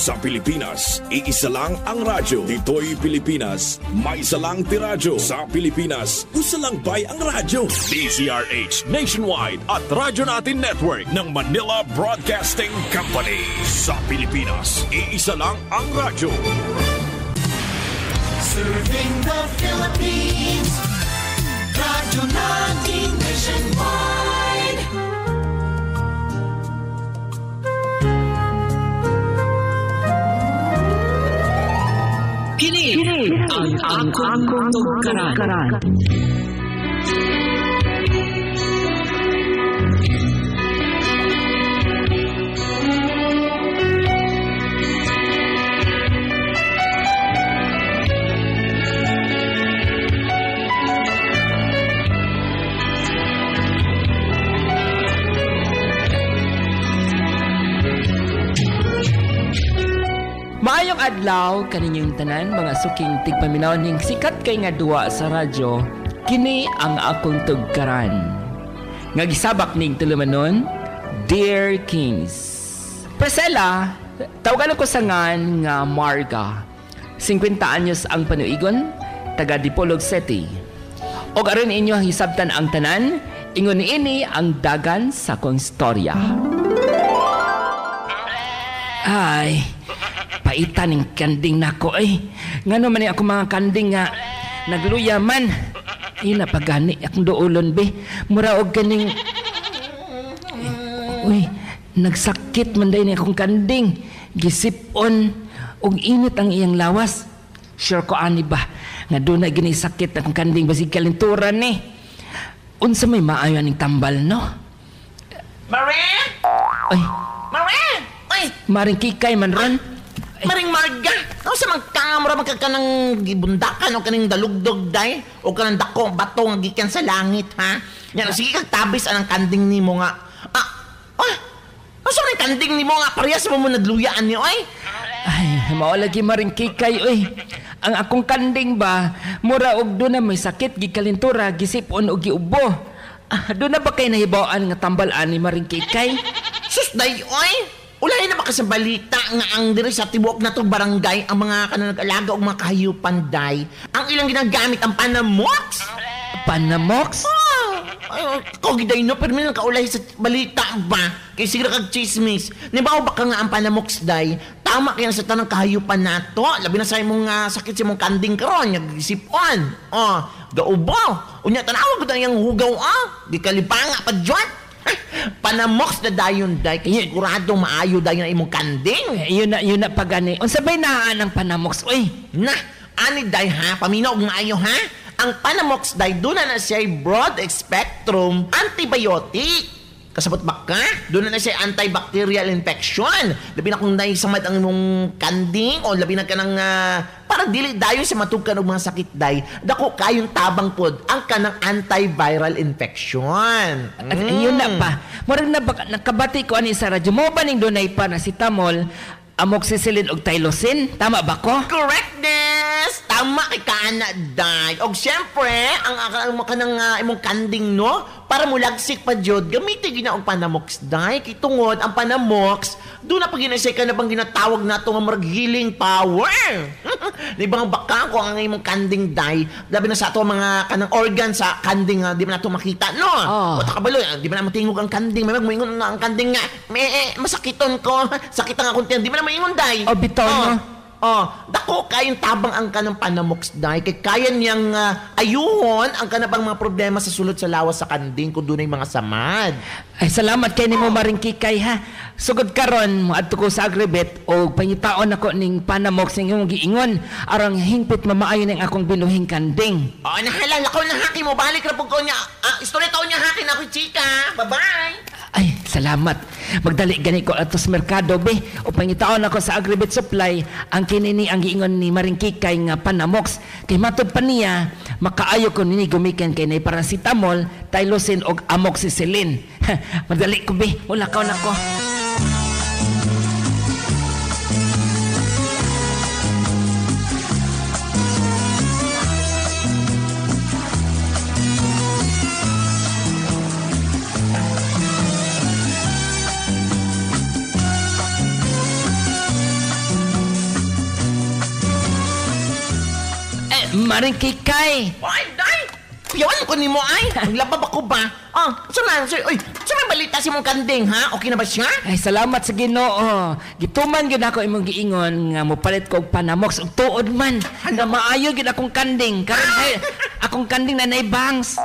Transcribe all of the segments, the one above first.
Sa Pilipinas, iisa lang ang radyo. Dito'y Pilipinas, may isa lang tiradyo. Sa Pilipinas, usa lang bay ang radyo. DZRH Nationwide at Radyo Natin Network ng Manila Broadcasting Company. Sa Pilipinas, iisa lang ang radyo. Serving the Philippines, Radyo Natin Nationwide. Kini ang akong tugkaran. Maayong adlaw kaninyong tanan mga suking tigpaminaw ning sikat kay nga duwa sa radyo. Kini ang akong tugkaran. Nga gisabak ning tulumanon, Dear Kings. Priscilla, tawagan ko sa ngan nga Marga. 50 anyos ang panuigon, taga Dipolog City. Og aron inyo hisabtan ang tanan, ingon ini ang dagan sa kong storya. Ay, paitan ng kanding nako ay. Ngano man ako mga kanding nga nagluya man. Napagani akong doolon be. Mura og kaning uy, nagsakit man day ni akong kanding. Gisipon og init ang iyang lawas. Sure ko ani ba nga doon na ginisakit akong kanding basig kalinturan ni. Unsa may maayo aning tambal no? Marin! Ay, Marin! Ay! maring kikay man ron. Maring Marga! Ano sa mga kamera magkakanang gibundakan o kaning dalugdog day? O kanang dako bato nga gikan sa langit, ha? Yan, sige kag tabis anang kanding nimo nga. Ano sa mga kanding nimo nga? Parehas mo nagluyaan niyo, ay? Ay, maulagi maring kikay, oy. Ang akong kanding ba, mura og doon na may sakit, gikalintura, gisipon o giubo. Doon na ba kayo nahibawaan nga tambal-an ni maring kikay? Sus, day, oy! Ulay na baka sa balita nga ang diri sa tibuok na to barangay ang mga kanang-alaga o mga kahiyupan, day. Ang ilang ginagamit ang panamox. Panamox? Ay, kogiday no, pero may nakaulay sa balita ba? Kaya siguro kag chismis. Nibaw baka nga ang panamox, day. Tama kaya sa tanang kahayupan nato. Labi na sa imong sakit sa imong kanding karon, nag-isipon. Gaubo. Unya tanawag ko yung hugaw, di kalipanga pa dyan. Panamox na dayon, day. Kaya sigurado maayo dayon na imong kanding. Yun na pagani. Unsa bay naan ang panamox, oy? Na, ani day ha, paminaw maayo ha. Ang panamox day, doon na siya broad spectrum antibiotic. Kasabot ba ka? Doon na siya antibacterial infection. Labi na kung naisamad ang imong kanding o labi na ka ng para dili dayon sa matugkan og mga sakit day. Dako kayong tabang pod ang kanang antiviral infection. Yun na pa. Murag na ba nakabati ko ani sa radyo mo ba ning dunay paracetamol, amoxicillin ug tylosin? Tama ba ko? Correctness! Tama kay kaana, day. Og syempre, ang kanang imong kanding, no? Para mulagsik pa jud, gamitin gina og panamox, day. Kay tungod ang panamox, doon na pag ginasay ka na bang ginatawag nato nga marag healing power. Di ba baka ko ang imong kanding, day? Labi na sa ato mga kanang organ sa kanding, di ba nato makita, no? O takabalo, di ba na matingog ang kanding, may magmoingon na ang kanding nga, masakiton ko, sakit ang akong tiyan, di ba na maingon, day? O bitaw no? Dako kayong tabang ang kanang panamox, day. Kay kaya niyang ayuhon ang kanabang mga problema sa sulod sa lawas sa kanding kung doon ay mga samad. Ay, salamat kay nimo maring kikay ha. Sugod karon mo adto ko sa agribet o pangitaon ako ning panamox ning imong giingon aron hingpit mamaayo ning akong binuhing kanding. Nahalala ko na haki mo balik ra pug ko niya. Istorya taon niya haki na ko, chika. Bye-bye. Ay, salamat. Magdali gani ko ato sa merkado be o pangitaon ako sa agribet supply ang kinini ang giingon ni maring kikay nga panamox kay matud pa niya makaayo ko nini gumikan kay nay paracetamol, tylosin og amoxicillin. Madali ko be, wala ka na ko. maring kikay. Ay, day! Piyawan ko ni mo ay. Maglabab ako ba? Saan sir? Uy, saan may balita si mong kanding, ha? Okay na ba siya? Ay, salamat sa Ginoo. Gituman gyud ako imong giingon nga mopalit ko og panamox ug tuod man. Nga maayo gyud akong kanding. Karon ay akong kanding na naibangs.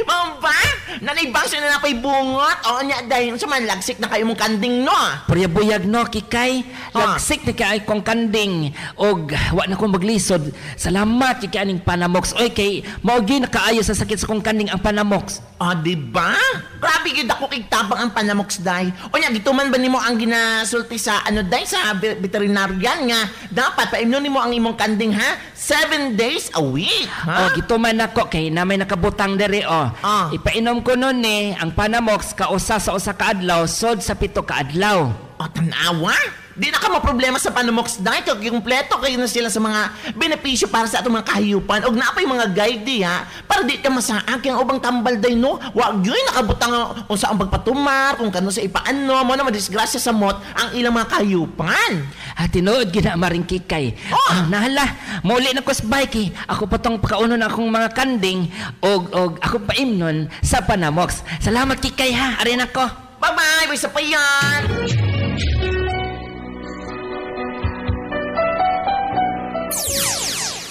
Mamba? Nanaibang siya na napay bungot? O niya, dahil sa man, lagsik na kayo mong kanding, no? Puryabuyag, no, kikay. Lagsik na kay kong kanding. Og wa na kong maglisod. Salamat kay aning panamox. Oy, kay maugi na kaayo sa sakit sa kong kanding ang panamox. Diba? Grabe yun ako kay tabang ang panamox, day. O niya, gituman ba nimo ang ginasulti sa, day, sa veterinarian nga, dapat paimnon nimo ang imong kanding, ha? 7 days a week, ha? Gituman ako kay na may nakabutang dere, Ipainom ko nun ang panamox kausa sa usa ka adlaw, sod sa 7 ka adlaw. Tanawa? Di na ka maproblema sa panamox diet. Kumpleto kayo na sila sa mga benepisyo para sa atong mga kahiyupan. Og naapay mga guide, ha? Para di ka masaag yung ubang tambal day, no? Wag yun, nakabutang kung saan pagpatumar, kung kano sa ipaano, mo na madisgrasya sa mot ang ilang mga kahiyupan. Tinuod gina maring kikay. Nahala, muli na ko sa bike. Ako patong pakaunon akong mga kanding og ako paimnon sa panamox. Salamat kikay, ha? Arin ako. Bye-bye! Bisa pa yan!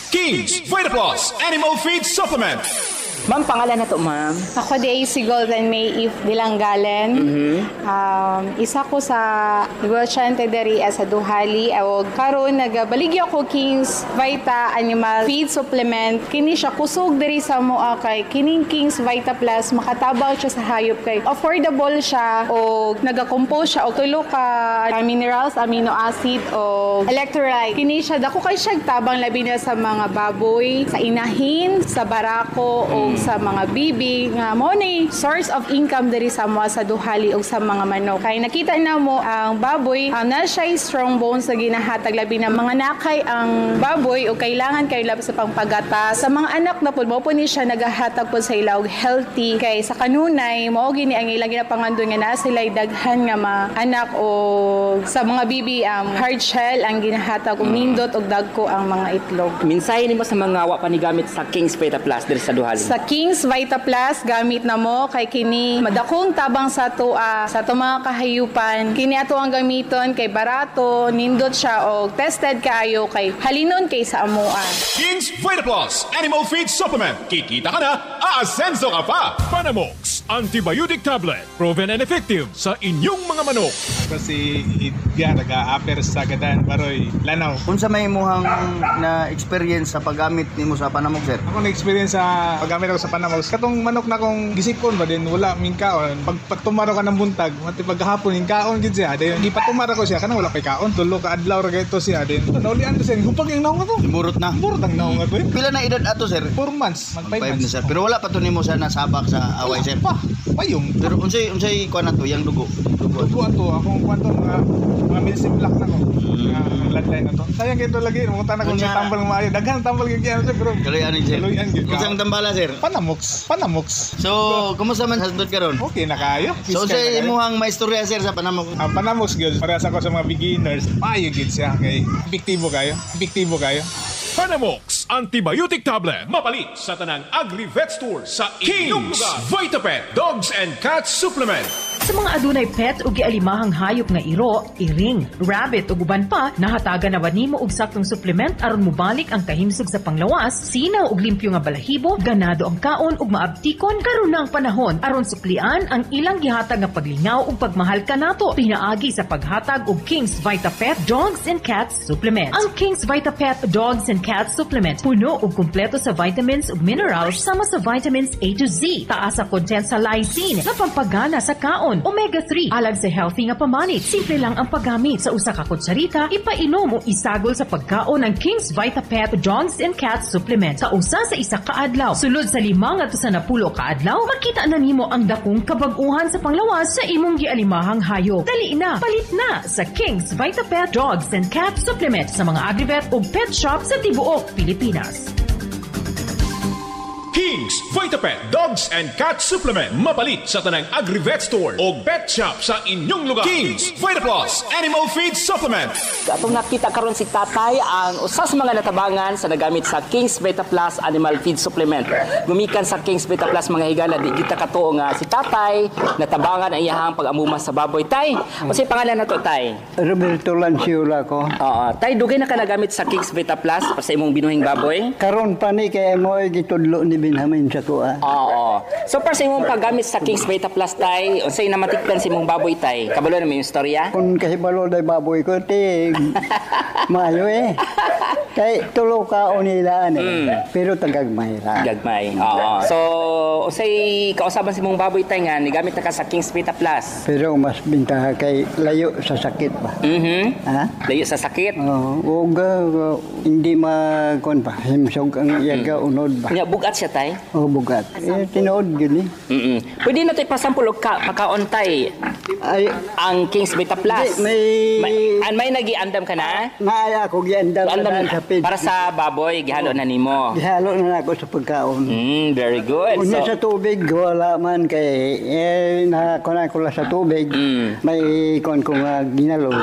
King's Vita Plus Animal Feed Supplement. Ma'am, pangalan na to, ma'am? Ako di si Golden May Eve Dilanggalan. Isa ko sa negosyante diri sa Duhali. Karon nagabaligya ko King's Vita Animal Feed Supplement. Kini siya kusog diri sa moa kay kining King's Vita Plus makatabaw siya sa hayop kay affordable siya o nagakompose siya og tulo ka minerals, amino acid o electrolyte. Kini siya dako kay siya tabang labi na sa mga baboy, sa inahin, sa barako o sa mga bibi nga mo ni source of income diri sa mga sa Duhali o sa mga manok. Kay nakita na mo ang baboy na siya strong bones na ginahatag labi na mga nakay ang baboy o kailangan kay labi sa pangpagata sa mga anak na pud mo po ni siya nagahatag po sa ilaw healthy kay sa kanunay mo gini ang ilang ginapangandon nga na sila daghan nga mga anak o sa mga bibi hard shell ang ginahatag og nindot og dagko ang mga itlog. Minsay nimo sa mga wa pa ni gamit sa King's Vita Plus diri sa Duhali. Sa King's Vita Plus gamit na mo kay kini madakong tabang sa mga kahayupan. Kini ato ang gamiton kay barato, nindot siya og tested kaayo kay halinon kay sa amuan. King's Vita Plus Animal Feed Supplement. Kikita ka na, aasenso ka pa. Panamox Antibiotic Tablet. Proven and effective sa inyong mga manok. Kasi nag-a-apper sa gadan baroy lanaw. Unsa may imuhang na experience sa paggamit nimo sa panamox, sir? Ako na-experience sa paggamit ako sa panamox. Katong manok na kong gisipon ba din wala ming kaon. Pag patumaro ka ng buntag, mati paghapon yung kaon gid siya. Dayon gipatumaro ko siya kanang wala pay kaon. Tulo ka adlaw ra gayto siya din. Naulian to siya. Gupag yung naong ato. Burot na. Burot ang naong ato. Pila na edad ato, sir? 4 months. Mag 5 5 na, months. sir. Pero wala pa to nimo sa nasabak sa away, sir. Payong. Pero unsay kuan nato yang dugo. Dugo ato. Akong kwanto mga medicine black na ko. Landline na to. Sayang ito lagi. Munta na kung siya tambal ng maayo. Daghan tambal yung kaya, pero Kaloyan ni sir. Kaloyan gid. Unsang tambala, sir? Panamox. So, kumusta man sa sundot karon? Okay na kayo. So, unsay imuhang maistorya, sir, sa panamox? Ang Panamox girls, para sa ko sa mga beginners, payo gid siya kay epektibo kayo. Panamox Antibiotic Tablet. Mapalit sa tanang Agri-Vet Store sa inyong lugar. VitaPet Dogs and Cats Supplement. Sa mga adunay pet o gialimahang hayop nga iro, iring, rabbit o guban pa, nahatagan na ba nimo og saktong supplement aron mobalik ang kahimsog sa panglawas, sinaw og limpyo nga balahibo, ganado ang kaon ug maabtikon karon na ang panahon aron suklian ang ilang gihatag nga paglingaw ug pagmahal kanato pinaagi sa paghatag og King's Vita Pet Dogs and Cats Supplement. Ang King's Vita Pet Dogs and Cats Supplement puno ug kumpleto sa vitamins ug minerals sama sa vitamins A to Z, taas sa content sa lysine nga pampagana sa kaon, omega-3 alang sa healthy nga pamanit. Simple lang ang paggamit sa usa ka kutsarita, ipainom o isagol sa pagkaon ng King's Vita Pet Dogs and Cats Supplement sa usa sa isa ka adlaw. Sulod sa 5 ngadto sa 10 ka adlaw, makita na nimo ang dakong kabag-uhan sa panglawas sa imong gialimahang hayop. Dali na, palit na sa King's Vita Pet Dogs and Cats Supplement sa mga Agri-Vet ug pet shop sa tibuok Pilipinas. Kings Vitapet Dogs and Cat Supplement mapalit sa tanang Agri-Vet Store o Pet Shop sa inyong lugar. Kings Vitaplus Animal Feed Supplement. Atong nakita karon si Tatay ang usa sa mga natabangan sa nagamit sa Kings Vitaplus Animal Feed Supplement. Gumikan sa Kings Vitaplus mga higala di kita katuo nga si Tatay natabangan ang iyahang pag-amuma sa baboy. Tay, unsay pangalan nato Tay? Roberto Lanciula ko. Oo, Tay dugay na ka nagamit sa Kings Vitaplus para sa imong binuhing baboy? Karon pa ni kay mo gitudlo ni Benjamin sa kuha. Oo. So para sa imong paggamit sa Kings Vitaplus Tay, unsay namatikdan sa imong baboy Tay? Kabalo na may istorya? Kung kahibalo day baboy ko tig mayo kay tulo ka onilaan pero tagagmay ra. Gagmay. Oo. So unsay kausaban sa imong baboy Tay nga nigamit na ka sa Kings Vitaplus? Pero mas bintaha kay layo sa sakit ba. Ha? Layo sa sakit. Oo, hindi makon pa. Himsog ang yaga unod ba. Nya bugat siya Tay? Oh, bugat. Tinuod gyud ni. Pwede na tay pasampol og pakaon Tay. Ay ang Kings Vitaplus. May nagiandam ka na? Naaya ko giandam sa pid. Para sa baboy gihalo na nimo. Gihalo na ako sa pagkaon. Very good. Unya sa tubig wala man kay na ko sa tubig. May kon ko nga ginalo.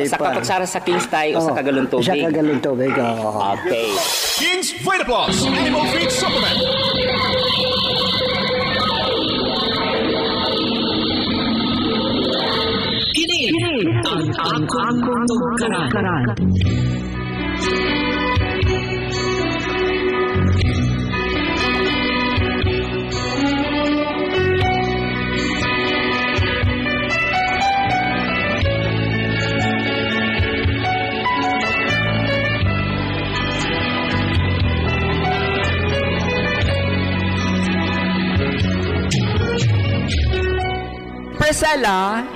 Sa kapagsara sa Kings Tay o sa kagalon tubig. Sa kagalon tubig. Okay. Kings Vitaplus Animal Feed Supplement. Kini ang tugkaran. Persala,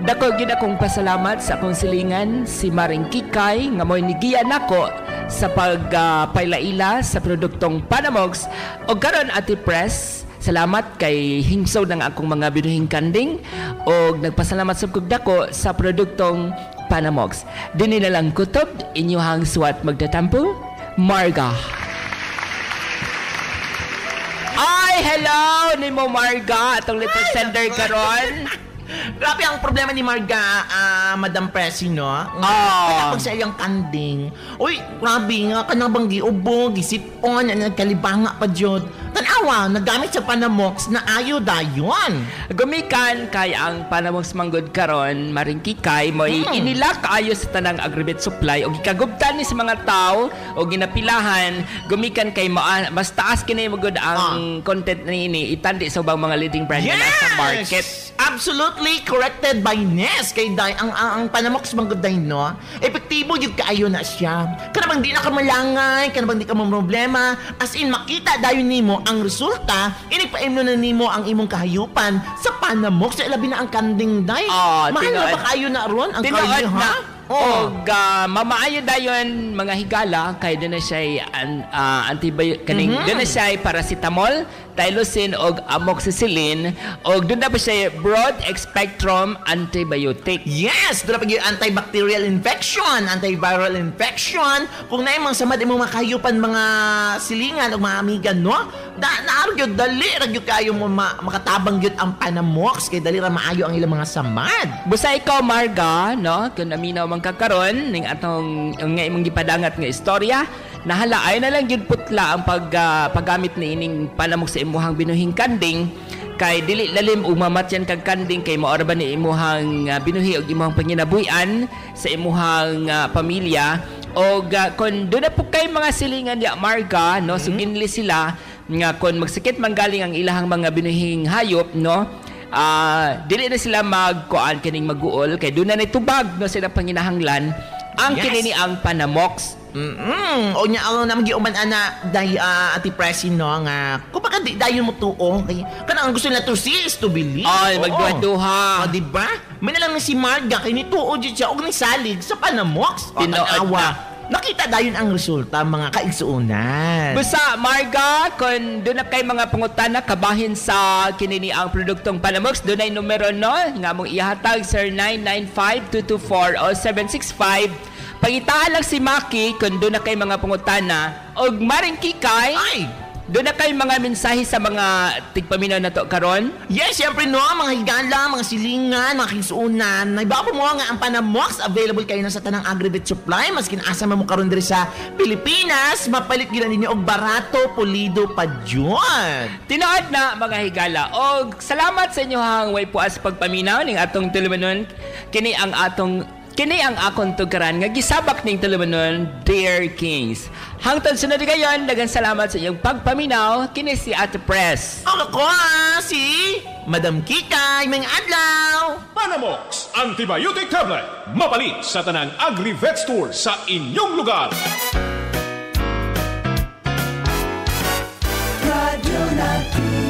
dako gyud akong pasalamat sa akong silingan si Maring Kikay nga mo'y nigiya nako sa pagpailaila sa produktong Panamox o karon Ate Press. Salamat kay hingsaw ng akong mga binuhing kanding o nagpasalamat sab kog dako sa produktong Panamox. Dinhi na lang kutob inyuhang suwat magtatampo, Marga. Ay, hello ni mo Marga, atong little sender karon. Grabe ang problema ni Marga, Madam Presi, no? Pag sa iyang kanding. Uy, grabe nga, kanang bang giubog, gisipon, nagkalibanga pa dyan. Tanawa, nagamit sa Panamox na ayo dayon. Gumikan kay ang Panamox manggod karon Maring Kikay mo inilak ayo sa tanang Agri-Vet supply o gikagubtan ni sa mga tao o ginapilahan gumikan kay mas taas kini magud ang content ni itandi sa ubang mga leading brand na sa market. Absolutely corrected by Ness kay Day ang Panamox manggod day no. Epektibo jud kaayo na siya. Kanabang di na ka malangay, kanabang di ka problema, as in makita dayon nimo ang resulta, inipaimno na nimo ang imong kahayupan sa Panamox sa ilabi na ang kanding Day. Mahal na ba kayo na ron ang kayo ha? Mamaayo dayon mga higala kay doon na siya antibiotic kaning doon na siya paracetamol, Tylosin og amoxicillin og doon na pa siya broad spectrum antibiotic. Yes, doon na pa yung antibacterial infection, antiviral infection. Kung na yung mga samad imong makahayupan mga silingan o mga amiga no, naaryo dali ragyo kayo mo makatabang gyud ang Panamox kay dali ra maayo ang ilang mga samad. Busa ikaw Marga no, kun aminaw man kakaron ning atong nga imong gipadangat nga istorya, nahalaay na lang gyud putla ang paggamit ni ining Panamox sa imuhang binuhing kanding kay dili lalim ug mamatyan kag kanding kay mao ra ba ni imuhang binuhi og imuhang panginabuhian sa imuhang pamilya og kun doon na po kay mga silingan ya Marga no, so ginli sila nga kun magsakit man galing ang ilahang mga binuhing hayop no, dili na sila magkuan kining maguol kay doon na tubag no sila panginahanglan ang kinini ang Panamox. O nya ang naman giuman ana day Ati Presi no nga kung baka di dayon mo tuong kay kanang gusto nila to see is to believe. Ay magduha-duha. Di ba? May na lang ni si Marga kay nituod jud siya og nisalig sa Panamox. Tinawa. Nakita dayon ang resulta mga kaigsuunan. Busa Marga kun doon na kay mga pangutana kabahin sa kinini ang produktong Panamox doon ay numero no nga mong ihatag sir 995-224-0765. Pangitaan lang si Maki kung doon na kay mga pangutana og Maring Kikay. Ay! Doon na kayo mga mensahe sa mga tigpaminaw na to karon? Yes, syempre no, mga higala, mga silingan, mga kingsuunan. Naibapo mo nga ang Panamox, available kayo na sa tanang Agribet Supply. Maskin asa mo karon diri sa Pilipinas, mapalit gila ninyo og barato, pulido pa dyon. Tinuod na mga higala. Og salamat sa inyo hang way puas pagpaminaw ning atong tulumanon. Kini ang akong tugaran nga gisabak ning tulumanon, Dear Kings. Hangtod sunod gayon, daghang salamat sa inyong pagpaminaw. Kini si Ate Press. Ako si Madam Kikay, mga adlaw. Panamox Antibiotic Tablet. Mapalit sa tanang Agri-Vet Store sa inyong lugar. Radyo Natin.